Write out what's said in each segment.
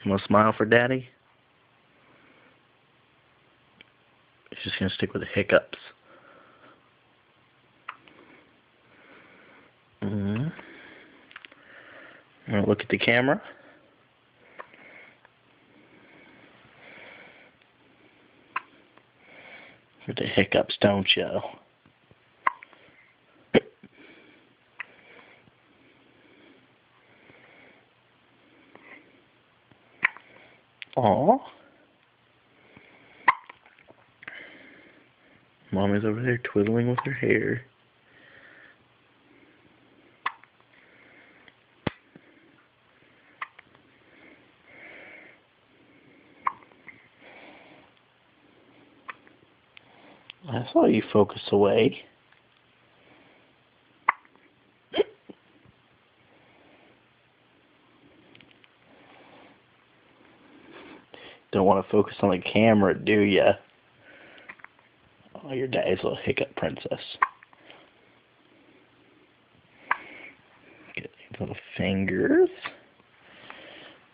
You want to smile for Daddy? He's just going to stick with the hiccups. I'm going to look at the camera. But the hiccups don't show. Aw. Mommy's over there twiddling with her hair. I saw you focus away. Don't want to focus on the camera, do ya? Oh, your daddy's little hiccup princess. Get these little fingers.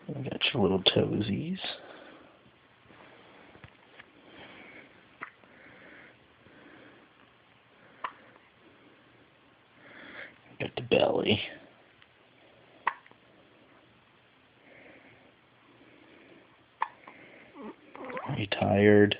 Got your little toesies. Got the belly. Are you tired?